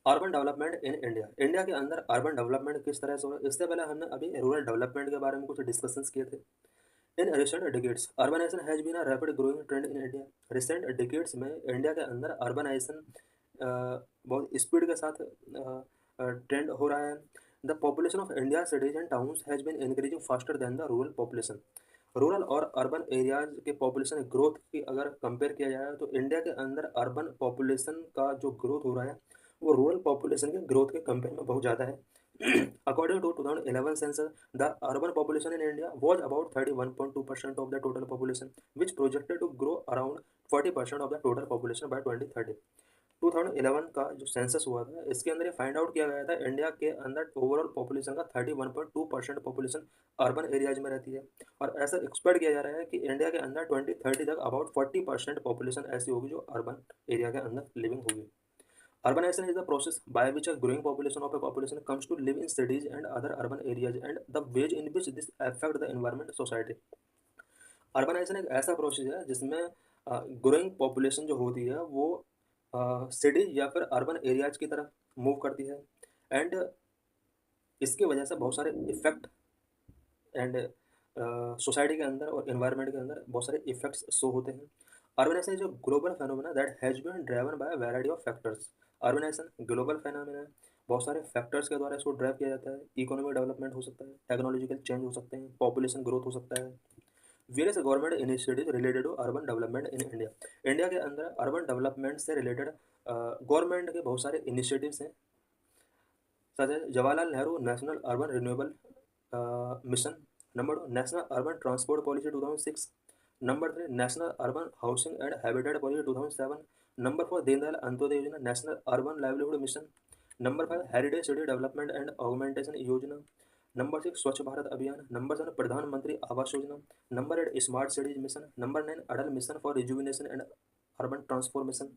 Urban development in India. India के अंदर अर्बन डेवलपमेंट किस तरह से हो रहा है, इससे पहले हमने अभी रूरल डेवलपमेंट के बारे में कुछ डिस्कशंस किए थे। In recent decades urbanisation has been a rapid growing trend in India. Recent decades में इंडिया के अंदर अर्बनाइजेशन बहुत स्पीड के साथ ट्रेंड हो रहा है। The population of India cities and towns has been increasing faster than the rural population. Rural और अर्बन एरियाज के पॉपुलेशन ग्रोथ की अगर कंपेयर किया जाए तो इंडिया के अंदर अर्बन पॉपुलेशन का जो ग्रोथ हो रहा है वो रूरल पॉपुलेशन के ग्रोथ के कंपेयर में बहुत ज़्यादा है। According to 2011 census, the urban population in India was about 31.2% of the total population, which projected to grow around 40% of the total population by 2030। 2011 का जो सेंसस हुआ था, इसके अंदर ये फाइंड आउट किया गया था इंडिया के अंदर ओवरऑल पॉपुलेशन का 31.2% पॉपुलेशन अर्बन एरियाज में रहती है, और ऐसा एक्सपेक्ट किया जा रहा है कि इंडिया के अंदर 2030 तक अबाउट 40% पॉपुलेशन ऐसी होगी जो अर्बन एरिया के अंदर लिविंग होगी। Urbanization is the process by which a growing population of a population comes to live in cities and other urban areas and the ways in which this affect the environment society। Urbanisation एक ऐसा process है जिसमें growing population जो होती है वो city या फिर अर्बन एरियाज की तरफ मूव करती है, एंड इसकी वजह से बहुत सारे इफ़ेक्ट एंड सोसाइटी के अंदर और एनवायरनमेंट के अंदर बहुत सारे इफेक्ट्स शो होते हैं। Urbanisation is a global phenomena that has been driven by variety of factors. Urbanisation global phenomena है, बहुत सारे फैक्टर्स के द्वारा इसको ड्राइव किया जाता है। इकोनॉमिक डेवलपमेंट हो सकता है, टेक्नोलॉजिकल चेंज हो सकते हैं, पॉपुलेशन ग्रोथ हो सकता है। Various government initiative related to urban development in India. India के अंदर अर्बन डेवलपमेंट से रिलेटेड गवर्नमेंट के बहुत सारे इनिशिएटिव्स हैं, सच है Jawaharlal Nehru national urban renewable mission. Number 2 national urban transport policy 2006। Number 3 national urban housing and habitat policy 2007। Number 4 Deendayal Antyodaya Yojana national urban livelihood mission. Number 5 heritage city development and augmentation Yojana. Number 6 स्वच्छ भारत अभियान। Number 7 प्रधानमंत्री आवास योजना। Number 8 smart cities mission. Number 9 Atal mission for rejuvenation and urban transformation.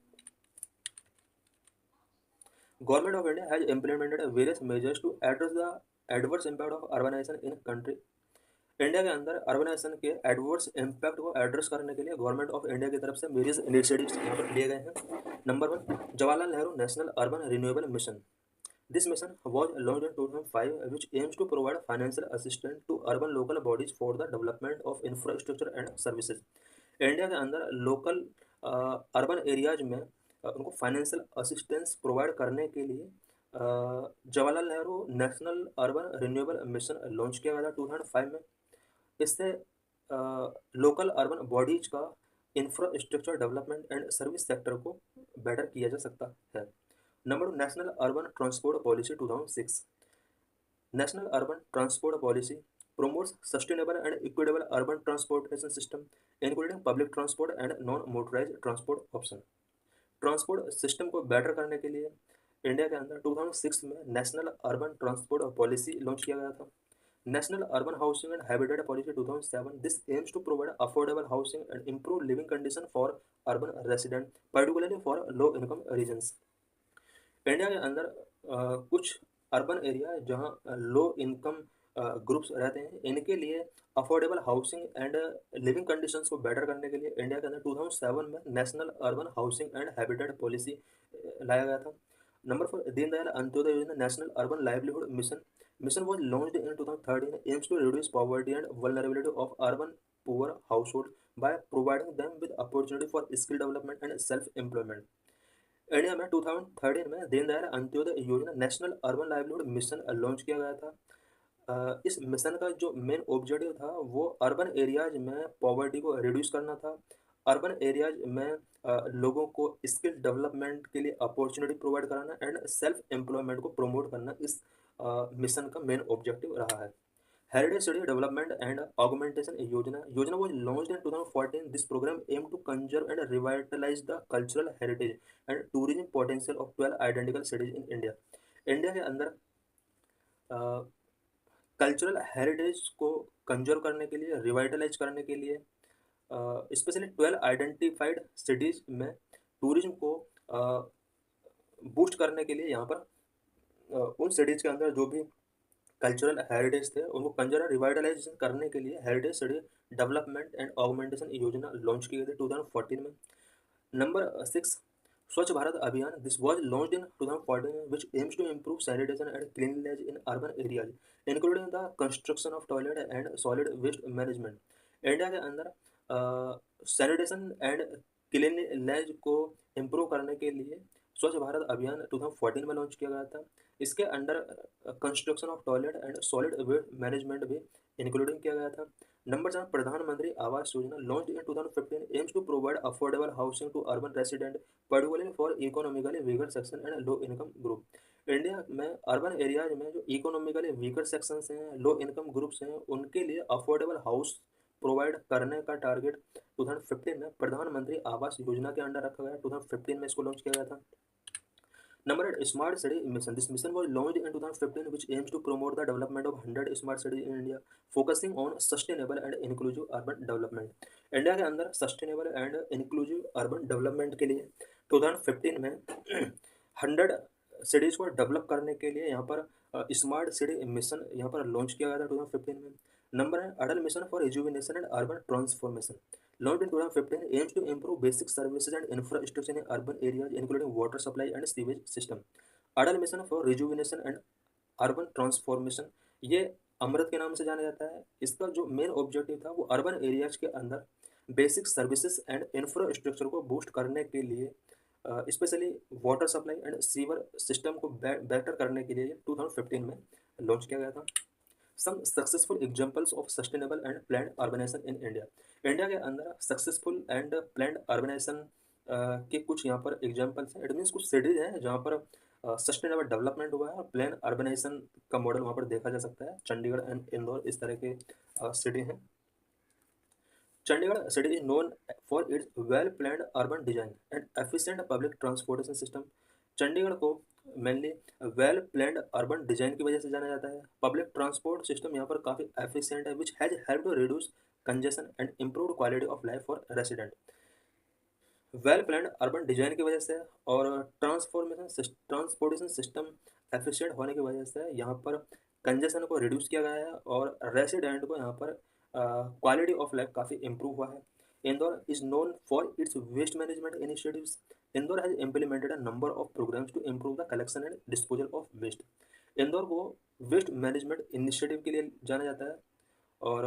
Government of India has implemented various measures to address the adverse impact of urbanization in country। India के अंदर urbanisation के adverse impact को address करने के लिए government of India की तरफ से वेरियस इनिशिएटिव्स यहाँ पर लिए गए हैं। Number 1 Jawaharlal Nehru national urban renewable mission. This mission was launched in 2005, which aims to provide financial assistance to urban local bodies for the development of infrastructure and services। India के अंदर लोकल अर्बन एरियाज में उनको financial assistance provide करने के लिए Jawaharlal Nehru national urban renewable mission launch किया गया था 2005 में। इससे लोकल अर्बन बॉडीज का infrastructure development and service sector को बेटर किया जा सकता है। Number 2 national urban transport policy 2006। National urban transport policy promotes sustainable and equitable urban transportation system including public transport and non motorized transport option। Transport system को better करने के लिए India के अंदर 2006 में national urban transport policy launch किया गया था। National urban housing and habitat policy 2007। This aims to provide affordable housing and improve living condition for urban resident particularly for low income regions. India के अंदर कुछ urban area जहाँ low income groups रहते हैं, इनके लिए affordable housing and living conditions को better करने के लिए इंडिया के अंदर 2007 में national urban housing and habitat policy लाया गया था। Number 4 Deendayal Antyodaya Yojana national urban livelihood mission was launched in 2013, aims to reduce poverty and vulnerability of urban poor household by providing them with opportunity for skill development and self employment। India में 2013 में Deendayal Antyodaya Yojana national urban livelihood mission launch किया गया था। इस mission का जो main objective था वो अर्बन एरियाज में पॉवर्टी को रिड्यूस करना था। अर्बन एरियाज में लोगों को स्किल डेवलपमेंट के लिए अपॉर्चुनिटी प्रोवाइड कराना एंड सेल्फ एम्प्लॉयमेंट को प्रमोट करना इस मिशन का मेन ऑब्जेक्टिव रहा है। Heritage city development and augmentation योजना was launched in 2014। This program aimed to conserve and revitalize the cultural heritage and tourism potential of 12 identical cities in India। India के अंदर cultural heritage को conserve करने के लिए, revitalise करने के लिए स्पेशली 12 आइडेंटिफाइड सिटीज़ में टूरिज्म को बूस्ट करने के लिए यहाँ पर उन सिटीज़ के अंदर जो भी कल्चरल हेरिटेज थे उनको कंजर्व रिवाइटलाइजेशन करने के लिए heritage city development and augmentation योजना लॉन्च की गई थी 2014 में। नंबर 6 स्वच्छ भारत अभियान। This was launched in 2014 which aims to improve sanitation and cleanliness in urban areas including the construction of toilet and solid waste management। India के अंदर sanitation and cleanliness को इम्प्रूव करने के लिए स्वच्छ भारत अभियान 2014 में लॉन्च किया गया था। इसके under construction of toilet and solid waste management भी इंक्लूडिंग किया गया था। Number 4 Pradhan Mantri Awas Yojana launch in 2015 aims to provide affordable housing to urban resident particularly for economically weaker section and low income group. India में urban areas में जो economically weaker sections हैं, low income groups हैं, उनके लिए अफोर्डेबल हाउस प्रोवाइड करने का target 2015 में प्रधानमंत्री आवास योजना के अंडर रखा गया। 2015 में इसको लॉन्च किया गया था। Number 8 Smart City Mission। This mission was launched in 2015 which aims to promote the development of 100 smart cities in India focusing on sustainable and inclusive urban development। India के अंदर sustainable and inclusive urban development के लिए 2015 में 100 cities को develop करने के लिए यहाँ पर स्मार्ट सिटी मिशन यहाँ पर लॉन्च किया गया था 2015 में। Number 9 Atal mission for rejuvenation and urban transformation launched in 2015 aims to improve basic services and infrastructure in urban areas including water supply and sewage system। Atal mission for rejuvenation and urban transformation, ये अमृत के नाम से जाना जाता है। इसका जो main objective था वो अर्बन एरियाज के अंदर बेसिक सर्विसेज एंड इंफ्रास्ट्रक्चर को बूस्ट करने के लिए, specially water supply and sewer system को बेटर करने के लिए 2015 में लॉन्च किया गया था। Some successful examples of sustainable and planned urbanisation in India. India के अंदर सक्सेसफुल एंड प्लान्ड अर्बनाइजेशन के कुछ यहाँ पर एग्जांपल्स हैं। इट मीन्स कुछ सिटीज हैं जहाँ पर सस्टेनेबल डेवलपमेंट हुआ है और प्लान अर्बनाइजेशन का मॉडल वहाँ पर देखा जा सकता है। चंडीगढ़ एंड इंदौर इस तरह के सिटी हैं। Chandigarh city is known for its well-planned urban design and efficient public transportation system. Chandigarh को mainly well planned urban design की वजह से जाना जाता है। पब्लिक ट्रांसपोर्ट सिस्टम यहाँ पर काफ़ी एफिशिएंट है, which has help to reduce congestion and improve quality of life for resident. Well planned urban design की वजह से और ट्रांसपोर्टेशन सिस्टम एफिशिएंट होने की वजह से यहाँ पर कंजेशन को रिड्यूस किया गया है और रेसिडेंट को यहाँ पर क्वालिटी ऑफ लाइफ काफ़ी इम्प्रूव हुआ है। Indore is known for its waste management initiatives. Indore has implemented a number of programmes to improve the collection and disposal of waste. Indore को वेस्ट मैनेजमेंट इनिशिएटिव के लिए जाना जाता है और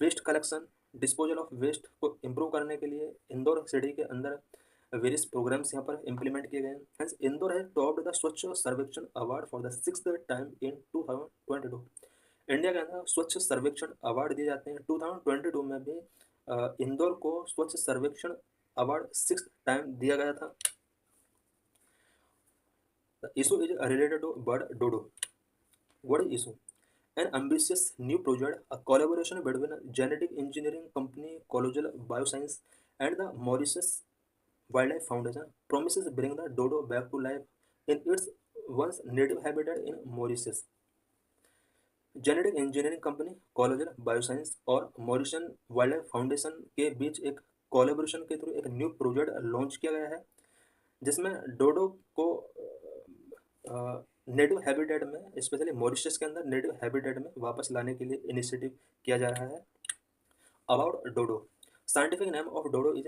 waste collection disposal of waste को इम्प्रूव करने के लिए इंदौर सिटी के अंदर वेरियस प्रोग्राम्स यहाँ पर इम्प्लीमेंट किए गए हैं। Hence Indore has topped the स्वच्छ सर्वेक्षण award for the 6th time in 2022। India के अंदर स्वच्छ सर्वेक्षण अवार्ड दिए जाते हैं। 2022 में भी इंदौर को स्वच्छ सर्वेक्षण अवार्ड 6th टाइम दिया गया था। The issue is related to bird dodo. What is issue? An ambitious new project, a collaboration between a genetic engineering company Collegial Bioscience and the Mauritius Wildlife Foundation, promises to bring the dodo back to life in its once native habitat in Mauritius. Genetic engineering company Colossal bioscience और Mauritian wild life foundation के बीच एक collaboration के through एक new project launch किया गया है, जिसमें डोडो को नेटिव हैबिटेट में, स्पेशली मॉरिशस के अंदर नेटिव हैबिटेट में वापस लाने के लिए इनिशिएटिव किया जा रहा है। About dodo, scientific name of dodo is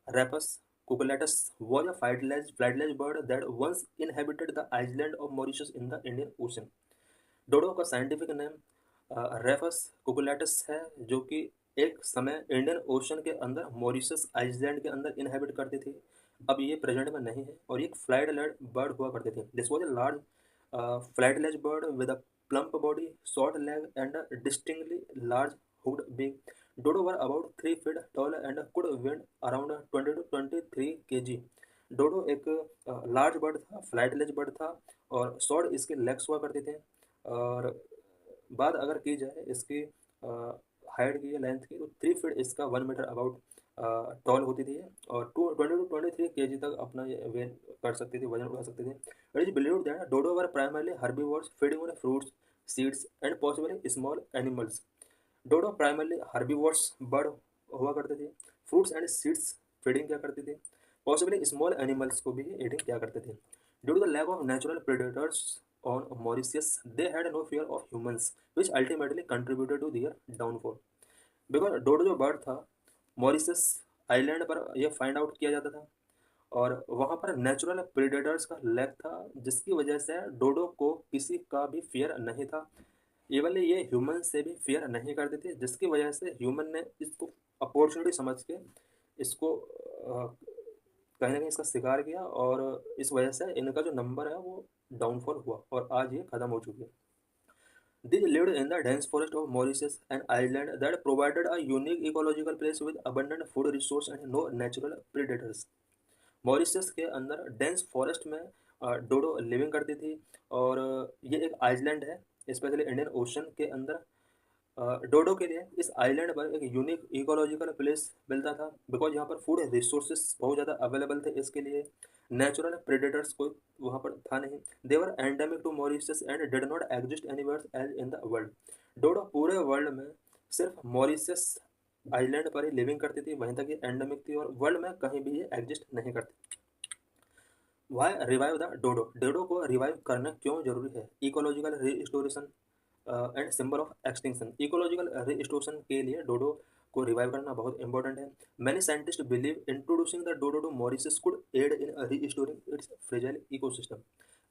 Raphus cucullatus, was a flightless bird that once inhabited the island of Mauritius in the Indian Ocean. Dodo का साइंटिफिक नेम रेफस कुकुलेटस है, जो कि एक समय इंडियन ओशन के अंदर मॉरिशस आइलैंड के अंदर इनहेबिट करती थी। अब ये प्रेजेंट में नहीं है और एक फ्लाइटलेस बर्ड हुआ करते थे। This was a large flightless bird with a plump body, short leg and a distinctly large hooked beak. Dodo were about 3 feet tall and could weigh around 20 to 23 kg। Dodo एक large bird था, flightless bird था और short इसके legs हुआ करते थे। और बात अगर की जाए इसकी हाइट की या लेंथ की, तो 3 feet इसका 1 मीटर अबाउट टॉल होती थी और 20 to 23 kg तक अपना ये वेट कर सकती थी, वजन उठा सकती थी। It is believed that dodo were primarily herbivores feeding on fruits, seeds and possibly small animals. Dodo primarily herbivores bird हुआ करते थे, फ्रूट्स एंड सीड्स फीडिंग क्या करते थे, पॉसिबली स्मॉल एनिमल्स को भी ईटिंग क्या करते थे। Due to the lack of natural predators on Mauritius, they had no fear of humans, which ultimately contributed to their downfall. Because डोडो जो बर्ड था, मॉरिशस आइलैंड पर यह फाइंड आउट किया जाता था और वहाँ पर नेचुरल प्रेडेटर्स का लैक था, जिसकी वजह से डोडो को किसी का भी फियर नहीं था। इवन ये ह्यूमन से भी फियर नहीं करते थे, जिसकी वजह से ह्यूमन ने इसको अपॉर्चुनिटी समझ के इसको कहीं ना कहीं इसका शिकार किया और इस वजह से इनका जो नंबर है वो डाउनफॉल हुआ और आज ये खत्म हो चुकी है। These lived in the dense forest of Mauritius, an island that provided a unique ecological place with abundant food resource and no natural predators. Mauritius के अंदर डेंस फॉरेस्ट में डोडो लिविंग करती थी और ये एक आइलैंड है, स्पेशली इंडियन ओशन के अंदर। डोडो के लिए इस आइलैंड पर एक यूनिक इकोलॉजिकल प्लेस मिलता था, बिकॉज यहाँ पर फूड रिसोर्सेज बहुत ज़्यादा अवेलेबल थे इसके लिए। नेचुरल प्रेडेटर्स कोई वहाँ पर था नहीं। They endemic to Mauritius and did not exist anywhere else in the world. Dodo पूरे वर्ल्ड में सिर्फ मॉरिशस आइलैंड पर ही लिविंग करती थी, वहीं तक ये एंडेमिक थी और वर्ल्ड में कहीं भी ये एग्जिस्ट नहीं करती। Why revive the dodo, dodo को रिवाइव करना क्यों जरूरी है? Ecological restoration and symbol of extinction. Ecological restoration के लिए डोडो को रिवाइव करना बहुत इंपॉर्टेंट है। Many scientist believe introducing the dodo to Mauritius could aid in restoring its fragile ecosystem.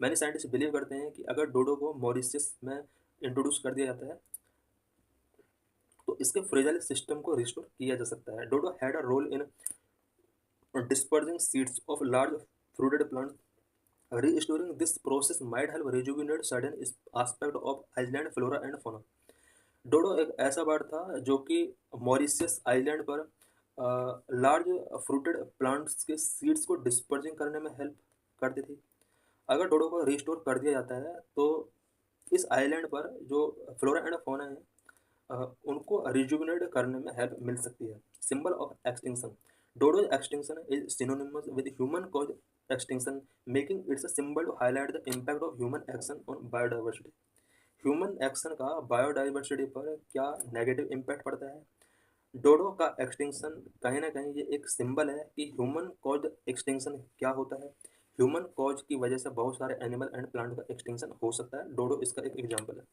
Many scientist believe करते हैं कि अगर डोडो को मॉरिशस में इंट्रोड्यूस कर दिया जाता है तो इसके फ्रेजाइल सिस्टम को रिस्टोर किया जा सकता है। Dodo had a role in dispersing seeds of large fruited plants. Restoring this process might help rejuvenate certain aspect of island flora and fauna. डोडो एक ऐसा बर्ड था जो कि मॉरिशियस आइलैंड पर लार्ज फ्रूटेड प्लांट्स के सीड्स को डिस्पर्जिंग करने में हेल्प करती थी। अगर डोडो को रिस्टोर कर दिया जाता है तो इस आइलैंड पर जो फ्लोरा एंड फौना है उनको रिजुविनेट करने में हेल्प मिल सकती है। Symbol of extinction, dodo's extinction is synonymous with human cause extinction, making its a symbol to highlight the impact of human action on biodiversity. Human action का biodiversity पर क्या नेगेटिव इम्पैक्ट पड़ता है। डोडो का एक्सटिंक्शन कहीं ना कहीं ये एक सिंबल है कि ह्यूमन कॉज एक्सटिंक्शन क्या होता है। ह्यूमन कॉज की वजह से बहुत सारे एनिमल एंड प्लांट का एक्सटिंक्शन हो सकता है। डोडो इसका एक एग्जाम्पल है।